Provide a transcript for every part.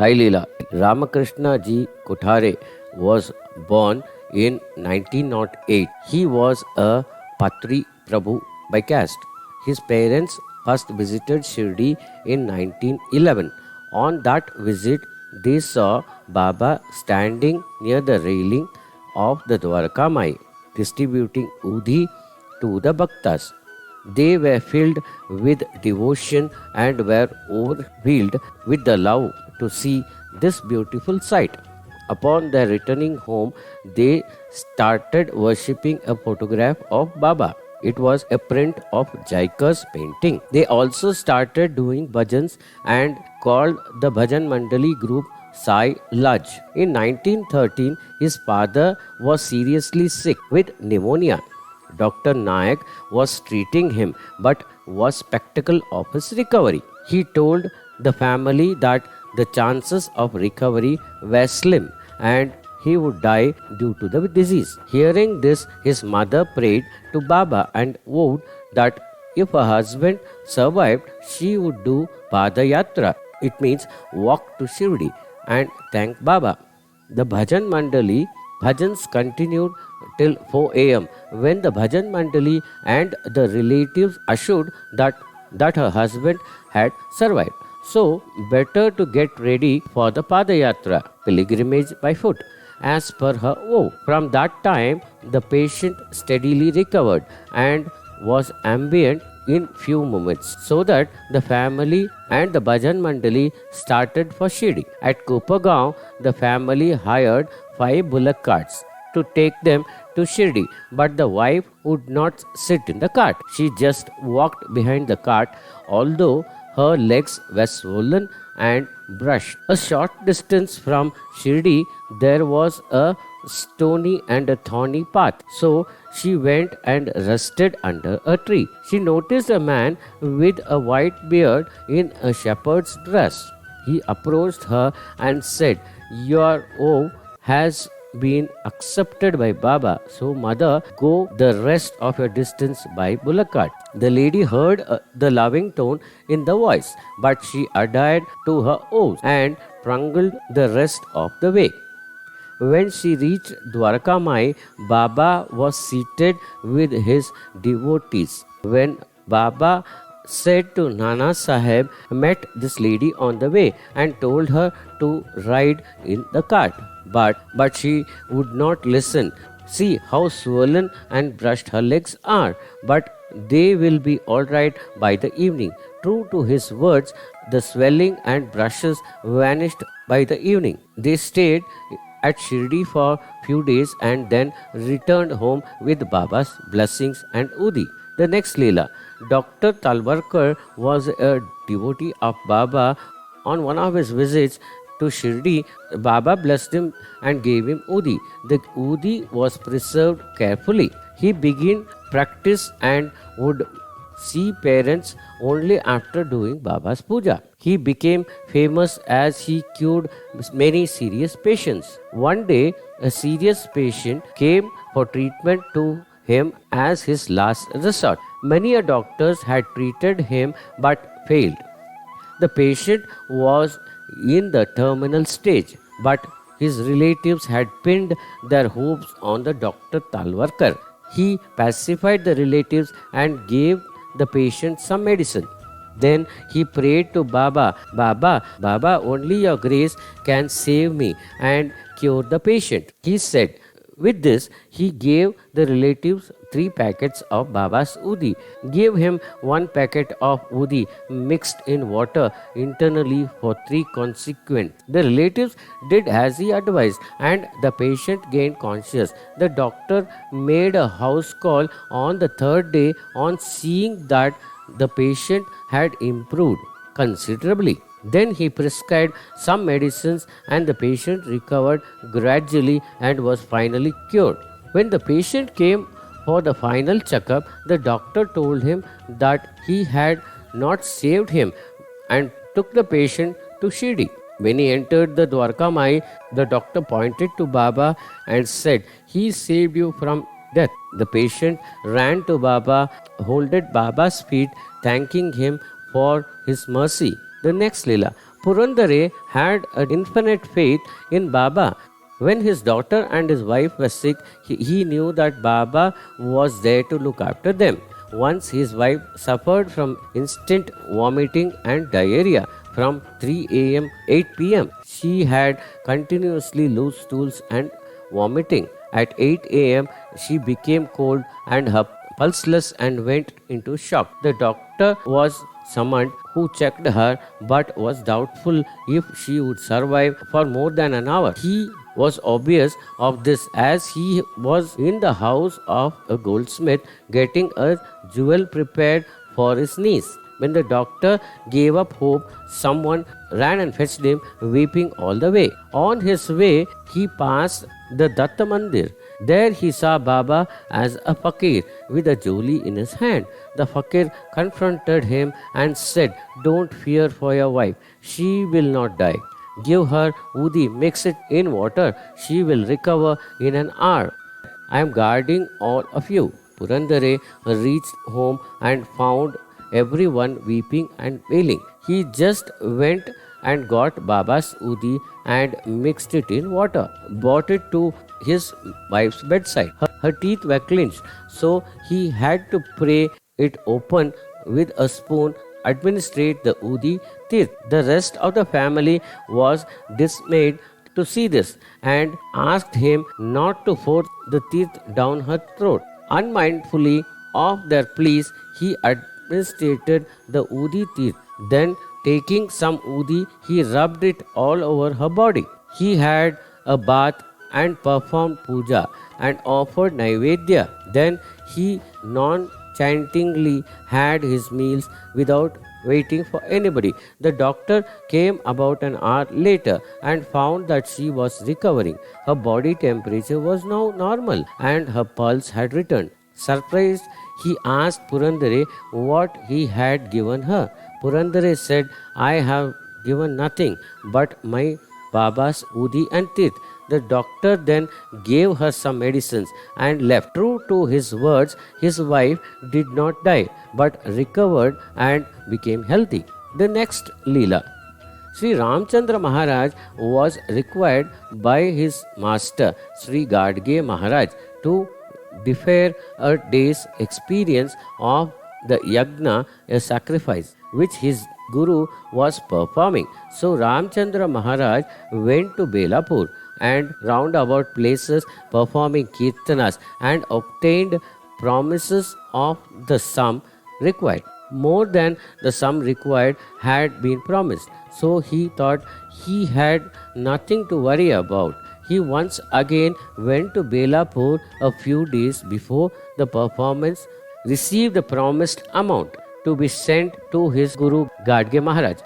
Sai Leela. Ramakrishna Ji Kothare was born in 1908. He was a Patri Prabhu by caste. His parents first visited Shirdi in 1911. On that visit, they saw Baba standing near the railing of the Dwarka Mai, distributing udhi to the bhaktas. They were filled with devotion and were overwhelmed with the love to see this beautiful sight. Upon their returning home, they started worshipping a photograph of Baba. It was a print of Jaikar's painting. They also started doing bhajans and called the Bhajan Mandali group Sai Laj. In 1913, his father was seriously sick with pneumonia. Dr. Nayak was treating him but was skeptical of his recovery. He told the family that the chances of recovery were slim and he would die due to the disease. Hearing this, his mother prayed to Baba and vowed that if her husband survived, she would do Padayatra. It means walk to Shirdi and thank Baba. The Bhajan Mandali bhajans continued till 4 a.m. when the Bhajan Mandali and the relatives assured that her husband had survived. So, better to get ready for the Padayatra, pilgrimage by foot, as per her vow. From that time, the patient steadily recovered and was ambient in few moments, so that the family and the Bhajan Mandali started for Shirdi. At Kopagaon, the family hired 5 bullock carts to take them to Shirdi, but the wife would not sit in the cart. She just walked behind the cart, although her legs were swollen and brushed. A short distance from Shirdi, there was a stony and a thorny path. So she went and rested under a tree. She noticed a man with a white beard in a shepherd's dress. He approached her and said, "Your vow has been accepted by Baba, so mother, go the rest of your distance by bullock cart." The lady heard the loving tone in the voice, but she adhered to her oath and prungled the rest of the way. When she reached Dwarka Mai, Baba was seated with his devotees. When Baba said to Nana Sahib, met this lady on the way and told her to ride in the cart. But she would not listen. See how swollen and brushed her legs are. But they will be all right by the evening. True to his words, the swelling and brushes vanished by the evening. They stayed at Shirdi for few days and then returned home with Baba's blessings and Udi. The next Leela. Dr. Talwarkar was a devotee of Baba. On one of his visits to Shirdi, Baba blessed him and gave him Udi. The Udi was preserved carefully. He began practice and would see parents only after doing Baba's puja. He became famous as he cured many serious patients. One day, a serious patient came for treatment to him as his last resort. Many doctors had treated him but failed. The patient was in the terminal stage, but his relatives had pinned their hopes on the Dr. Talwarkar. He pacified the relatives and gave the patient some medicine. Then he prayed to Baba, Baba, only your grace can save me and cure the patient. He said. With this, he gave the relatives 3 packets of Baba's Udi. Gave him 1 packet of Udi mixed in water internally for 3 consequent. The relatives did as he advised and the patient gained conscious. The doctor made a house call on the 3rd day on seeing that the patient had improved considerably. Then he prescribed some medicines and the patient recovered gradually and was finally cured. When the patient came for the final checkup, the doctor told him that he had not saved him and took the patient to Shirdi. When he entered the Dwarka Mai, the doctor pointed to Baba and said, "He saved you from death." The patient ran to Baba, holded Baba's feet, thanking him for his mercy. The next Leela. Purandare had an infinite faith in Baba. When his daughter and his wife were sick, he knew that Baba was there to look after them. Once his wife suffered from instant vomiting and diarrhea from 3 a.m. 8 p.m. She had continuously loose stools and vomiting. At 8 a.m., she became cold and pulseless and went into shock. The doctor was summoned, who checked her but was doubtful if she would survive for more than an hour. He was obvious of this as he was in the house of a goldsmith getting a jewel prepared for his niece. When the doctor gave up hope, someone ran and fetched him, weeping all the way. On his way, he passed the Datta Mandir. There he saw Baba as a fakir with a joli in his hand. The fakir confronted him and said, "Don't fear for your wife. She will not die. Give her udi, mix it in water. She will recover in an hour. I am guarding all of you." Purandare reached home and found everyone weeping and wailing. He just went and got Baba's udi and mixed it in water, brought it to his wife's bedside. Her teeth were clenched, so he had to pray it open with a spoon, administrate the udi teeth. The rest of the family was dismayed to see this and asked him not to force the teeth down her throat. Unmindfully of their pleas, he administered the udi teeth. Then, taking some udi, he rubbed it all over her body. He had a bath and performed puja and offered naivedya. Then he non-chantingly had his meals without waiting for anybody. The doctor came about an hour later and found that she was recovering. Her body temperature was now normal and her pulse had returned. Surprised, he asked Purandare what he had given her. Purandare said, "I have given nothing but my Baba's udi and teeth." The doctor then gave her some medicines and left. True to his words, his wife did not die but recovered and became healthy. The next leela. Sri Ramchandra Maharaj was required by his master Sri Gadge Maharaj to defer a day's experience of the yagna, a sacrifice, which his guru was performing. So Ramchandra Maharaj went to Belapur and roundabout places performing kirtanas and obtained promises of the sum required. More than the sum required had been promised, so he thought he had nothing to worry about. He once again went to Belapur a few days before the performance, received the promised amount to be sent to his Guru Gadge Maharaj.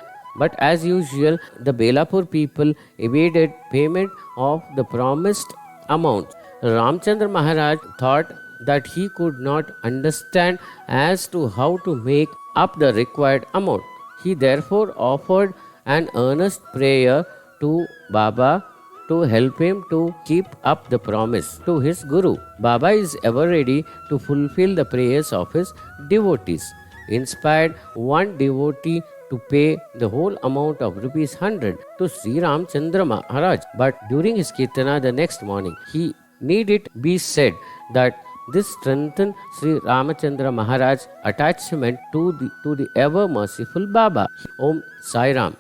But as usual, the Belapur people evaded payment of the promised amount. Ramchandra Maharaj thought that he could not understand as to how to make up the required amount. He therefore offered an earnest prayer to Baba to help him to keep up the promise to his Guru. Baba is ever ready to fulfill the prayers of his devotees. Inspired one devotee to pay the whole amount of rupees 100 to Sri Ramchandra Maharaj. But during his kirtana the next morning, he need it be said that this strengthened Sri Ramachandra Maharaj's attachment to the ever merciful Baba. Om Sai Ram.